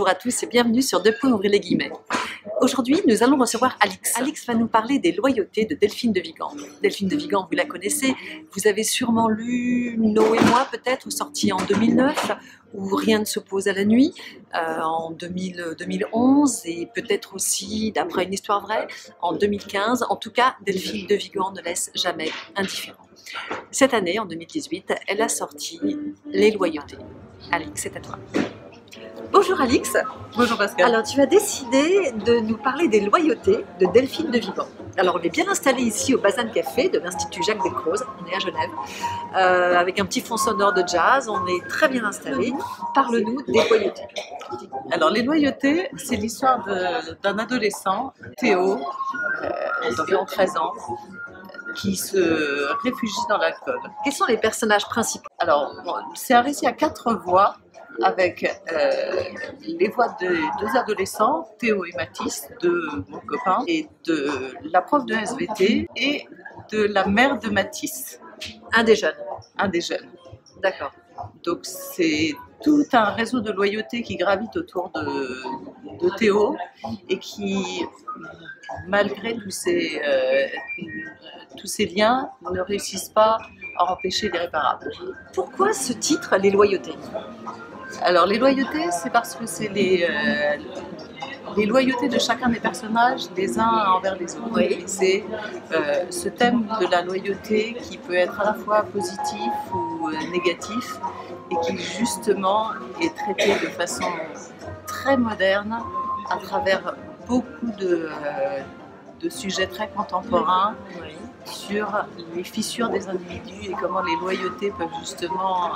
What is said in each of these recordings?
Bonjour à tous et bienvenue sur Deux points, ouvrez les guillemets. Aujourd'hui, nous allons recevoir Alix. Alix va nous parler des loyautés de Delphine de Vigan. Delphine de Vigan, vous la connaissez, vous avez sûrement lu Nos et moi peut-être, sorti en 2009, ou Rien ne s'oppose à la nuit, en 2011, et peut-être aussi, d'après une histoire vraie, en 2015. En tout cas, Delphine de Vigan ne laisse jamais indifférent. Cette année, en 2018, elle a sorti Les loyautés. Alix, c'est à toi. Bonjour Alix. Bonjour Pascal. Alors tu as décidé de nous parler des loyautés de Delphine de Vigan. Alors on est bien installé ici au Bazin Café de l'Institut Jacques Descroze, on est à Genève, avec un petit fond sonore de jazz, on est très bien installé. Parle-nous des loyautés. Alors les loyautés, c'est l'histoire d'un adolescent, Théo, d'environ 13 ans, qui se réfugie dans l'alcool. Quels sont les personnages principaux? Alors c'est un récit à 4 voix, avec les voix de deux adolescents, Théo et Mathis, de mon copain, et de la prof de SVT et de la mère de Mathis. Un des jeunes. Un des jeunes. D'accord. Donc c'est tout un réseau de loyauté qui gravite autour de Théo et qui, malgré tous ces liens, ne réussissent pas à empêcher l'irréparable. Pourquoi ce titre, Les loyautés? Alors les loyautés, c'est parce que c'est les loyautés de chacun des personnages, les uns envers les autres. Oui. C'est ce thème de la loyauté qui peut être à la fois positif ou négatif et qui justement est traité de façon très moderne à travers beaucoup de sujets très contemporains. Oui. Sur les fissures des individus et comment les loyautés peuvent justement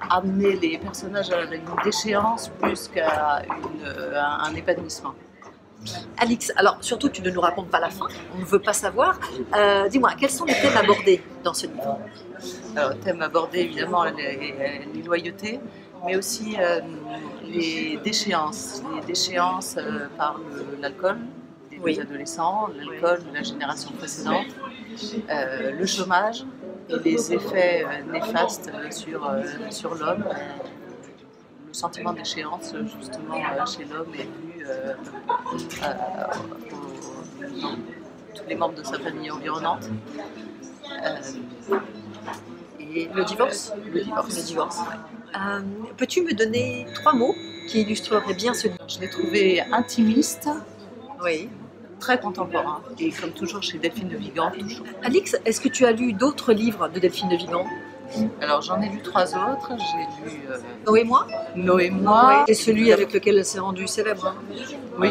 amener les personnages à une déchéance plus qu'à un épanouissement. Alix, alors surtout tu ne nous racontes pas la fin, on ne veut pas savoir. Dis-moi, quels sont les thèmes abordés dans ce livre? Alors, le thème abordé évidemment les loyautés, mais aussi les déchéances par l'alcool. Les adolescents, l'alcool de la génération précédente, le chômage et les effets néfastes sur l'homme. Le sentiment d'échéance justement chez l'homme est vu dans tous les membres de sa famille environnante. Et le divorce. Le divorce. Ouais. Peux-tu me donner 3 mots qui illustreraient bien ce livre? Je l'ai trouvé intimiste. Oui. Très contemporain, et comme toujours chez Delphine de Vigan, toujours. Alix, est-ce que tu as lu d'autres livres de Delphine de Vigan? Alors j'en ai lu 3 autres, j'ai lu Nos et moi. Nos et moi. C'est celui avec lequel elle s'est rendue célèbre. Hein. Oui.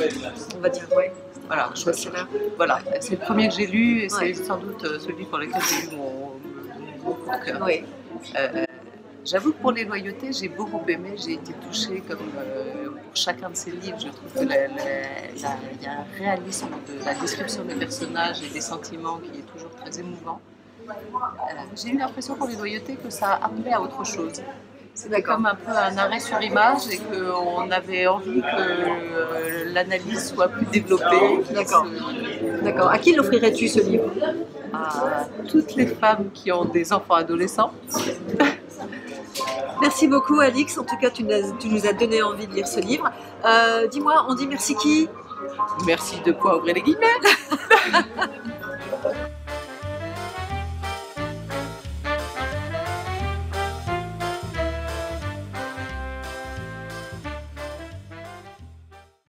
On va dire, oui. Voilà, voilà. C'est le premier que j'ai lu et c'est sans doute celui pour lequel j'ai eu mon coup de cœur. Oui. J'avoue que pour les loyautés, j'ai beaucoup aimé, j'ai été touchée comme pour chacun de ces livres. Je trouve qu'il y a un réalisme de la description des personnages et des sentiments qui est toujours très émouvant. J'ai eu l'impression pour les loyautés que ça appelait à autre chose. C'était comme un peu un arrêt sur image et qu'on avait envie que l'analyse soit plus développée. D'accord. À qui l'offrirais-tu ce livre? À toutes les femmes qui ont des enfants adolescents. Merci beaucoup Alix, en tout cas tu nous as donné envie de lire ce livre. Dis-moi, on dit merci qui? Merci de quoi ouvrir les guillemets.